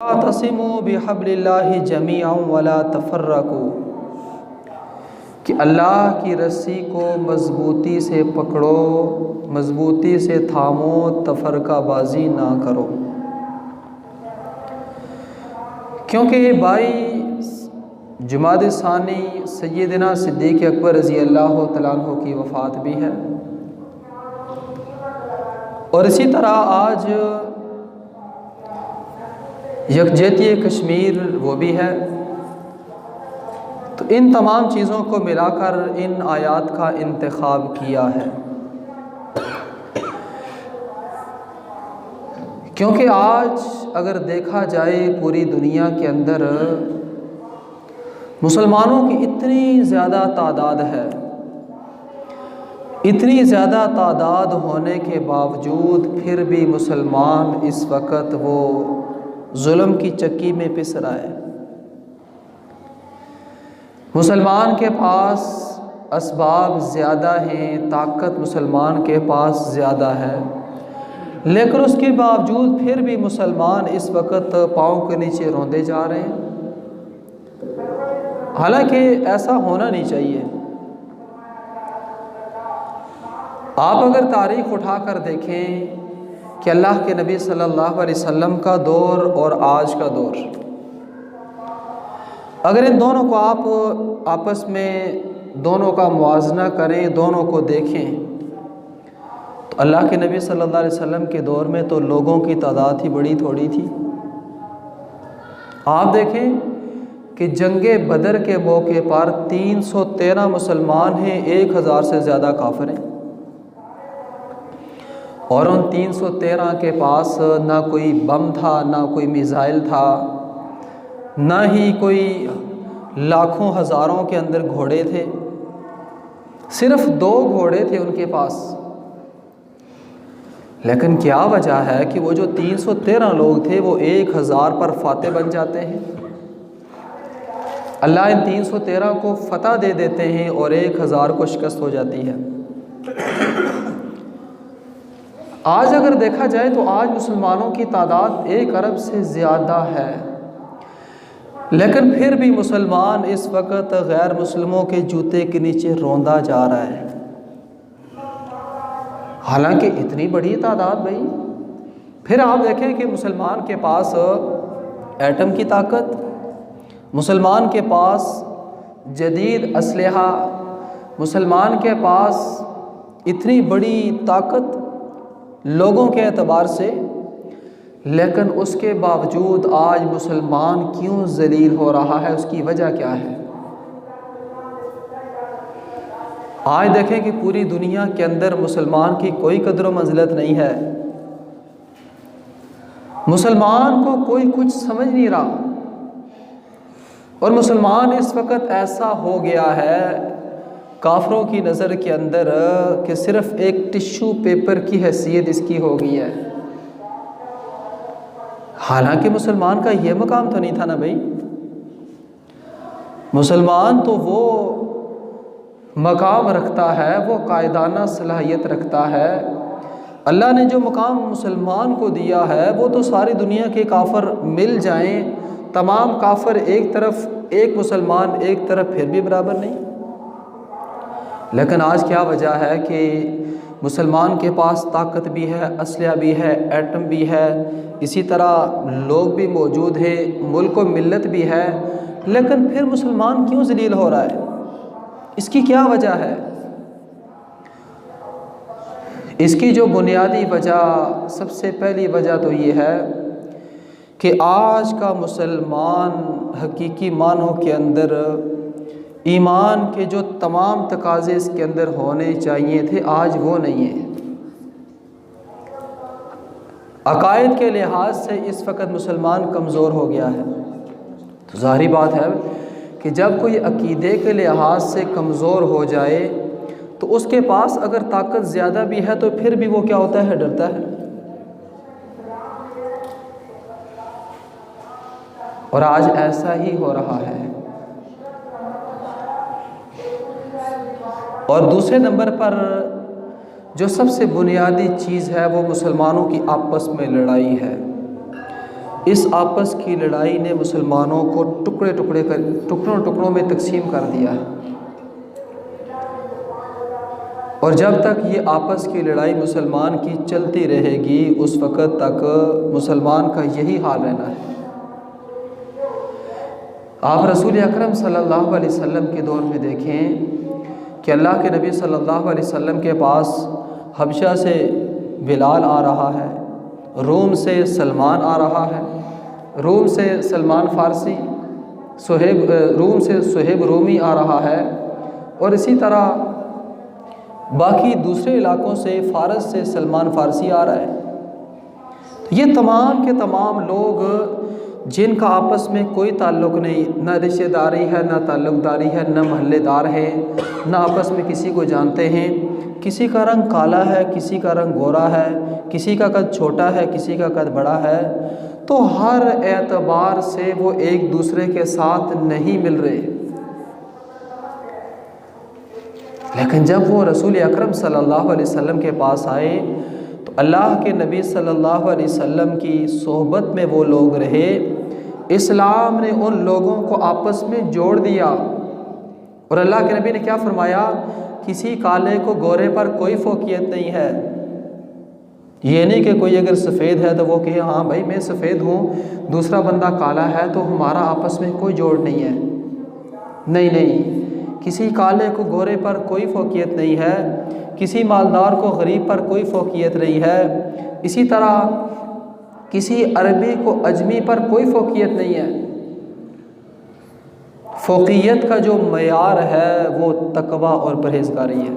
واعتصموا بحبل اللہ جمیعا ولا تفرقوا، کہ اللہ کی رسی کو مضبوطی سے پکڑو، مضبوطی سے تھامو، تفرقہ بازی نہ کرو۔ کیونکہ 22 جمادی ثانی سیدنا صدیق اکبر رضی اللہ تعالیٰ عنہ کی وفات بھی ہے، اور اسی طرح آج یکجہتی کشمیر وہ بھی ہے۔ تو ان تمام چیزوں کو ملا کر ان آیات کا انتخاب کیا ہے، کیونکہ آج اگر دیکھا جائے پوری دنیا کے اندر مسلمانوں کی اتنی زیادہ تعداد ہے، اتنی زیادہ تعداد ہونے کے باوجود پھر بھی مسلمان اس وقت وہ ظلم کی چکی میں پس رہا ہے۔ مسلمان کے پاس اسباب زیادہ ہیں، طاقت مسلمان کے پاس زیادہ ہے، لیکن اس کے باوجود پھر بھی مسلمان اس وقت پاؤں کے نیچے روندے جا رہے ہیں، حالانکہ ایسا ہونا نہیں چاہیے۔ آپ اگر تاریخ اٹھا کر دیکھیں کہ اللہ کے نبی صلی اللہ علیہ وسلم کا دور اور آج کا دور، اگر ان دونوں کو آپ آپس میں دونوں کا موازنہ کریں، دونوں کو دیکھیں، تو اللہ کے نبی صلی اللہ علیہ وسلم کے دور میں تو لوگوں کی تعداد ہی بڑی تھوڑی تھی۔ آپ دیکھیں کہ جنگ بدر کے موقع پر 313 مسلمان ہیں، 1000 سے زیادہ کافر ہیں، اور ان 313 کے پاس نہ کوئی بم تھا، نہ کوئی میزائل تھا، نہ ہی کوئی لاکھوں ہزاروں کے اندر گھوڑے تھے، صرف 2 گھوڑے تھے ان کے پاس۔ لیکن کیا وجہ ہے کہ وہ جو 313 لوگ تھے وہ 1000 پر فاتح بن جاتے ہیں؟ اللہ ان 313 کو فتح دے دیتے ہیں اور 1000 کو شکست ہو جاتی ہے۔ آج اگر دیکھا جائے تو آج مسلمانوں کی تعداد 1 ارب سے زیادہ ہے، لیکن پھر بھی مسلمان اس وقت غیر مسلموں کے جوتے کے نیچے روندا جا رہا ہے، حالانکہ اتنی بڑی تعداد بھائی۔ پھر آپ دیکھیں کہ مسلمان کے پاس ایٹم کی طاقت، مسلمان کے پاس جدید اسلحہ، مسلمان کے پاس اتنی بڑی طاقت لوگوں کے اعتبار سے، لیکن اس کے باوجود آج مسلمان کیوں ذلیل ہو رہا ہے؟ اس کی وجہ کیا ہے؟ آج دیکھیں کہ پوری دنیا کے اندر مسلمان کی کوئی قدر و منزلت نہیں ہے، مسلمان کو کوئی کچھ سمجھ نہیں رہا، اور مسلمان اس وقت ایسا ہو گیا ہے کافروں کی نظر کے اندر کہ صرف ایک ٹشو پیپر کی حیثیت اس کی ہو گئی ہے، حالانکہ مسلمان کا یہ مقام تو نہیں تھا نا بھائی۔ مسلمان تو وہ مقام رکھتا ہے، وہ قائدانہ صلاحیت رکھتا ہے۔ اللہ نے جو مقام مسلمان کو دیا ہے وہ تو ساری دنیا کے کافر مل جائیں، تمام کافر ایک طرف، ایک مسلمان ایک طرف، پھر بھی برابر نہیں۔ لیکن آج کیا وجہ ہے کہ مسلمان کے پاس طاقت بھی ہے، اسلحہ بھی ہے، ایٹم بھی ہے، اسی طرح لوگ بھی موجود ہیں، ملک و ملت بھی ہے، لیکن پھر مسلمان کیوں ذلیل ہو رہا ہے؟ اس کی کیا وجہ ہے؟ اس کی جو بنیادی وجہ، سب سے پہلی وجہ تو یہ ہے کہ آج کا مسلمان حقیقی معنوں کے اندر ایمان کے جو تمام تقاضے اس کے اندر ہونے چاہیے تھے آج وہ نہیں ہیں۔ عقائد کے لحاظ سے اس وقت مسلمان کمزور ہو گیا ہے، تو ظاہری بات ہے کہ جب کوئی عقیدے کے لحاظ سے کمزور ہو جائے تو اس کے پاس اگر طاقت زیادہ بھی ہے تو پھر بھی وہ کیا ہوتا ہے؟ ڈرتا ہے۔ اور آج ایسا ہی ہو رہا ہے۔ اور دوسرے نمبر پر جو سب سے بنیادی چیز ہے وہ مسلمانوں کی آپس میں لڑائی ہے۔ اس آپس کی لڑائی نے مسلمانوں کو ٹکڑوں میں تقسیم کر دیا ہے، اور جب تک یہ آپس کی لڑائی مسلمان کی چلتی رہے گی اس وقت تک مسلمان کا یہی حال رہنا ہے۔ آپ رسول اکرم صلی اللہ علیہ وسلم کے دور میں دیکھیں کہ اللہ کے نبی صلی اللہ علیہ وسلم کے پاس حبشہ سے بلال آ رہا ہے، روم سے سلمان آ رہا ہے، روم سے سلمان فارسی، روم سے صہیب رومی آ رہا ہے، اور اسی طرح باقی دوسرے علاقوں سے فارس سے سلمان فارسی آ رہا ہے۔ یہ تمام کے تمام لوگ جن کا آپس میں کوئی تعلق نہیں، نہ رشتہ داری ہے، نہ تعلق داری ہے، نہ محلے دار ہے، نہ آپس میں کسی کو جانتے ہیں، کسی کا رنگ کالا ہے، کسی کا رنگ گورا ہے، کسی کا قد چھوٹا ہے، کسی کا قد بڑا ہے، تو ہر اعتبار سے وہ ایک دوسرے کے ساتھ نہیں مل رہے۔ لیکن جب وہ رسول اکرم صلی اللہ علیہ وسلم کے پاس آئے تو اللہ کے نبی صلی اللہ علیہ وسلم کی صحبت میں وہ لوگ رہے، اسلام نے ان لوگوں کو آپس میں جوڑ دیا، اور اللہ کے نبی نے کیا فرمایا؟ کسی کالے کو گورے پر کوئی فوقیت نہیں ہے۔ یہ نہیں کہ کوئی اگر سفید ہے تو وہ کہے ہاں بھائی میں سفید ہوں، دوسرا بندہ کالا ہے تو ہمارا آپس میں کوئی جوڑ نہیں ہے۔ نہیں، کسی کالے کو گورے پر کوئی فوقیت نہیں ہے، کسی مالدار کو غریب پر کوئی فوقیت نہیں ہے، اسی طرح کسی عربی کو اجمی پر کوئی فوقیت نہیں ہے۔ فوقیت کا جو معیار ہے وہ تقویٰ اور پرہیزگاری ہے۔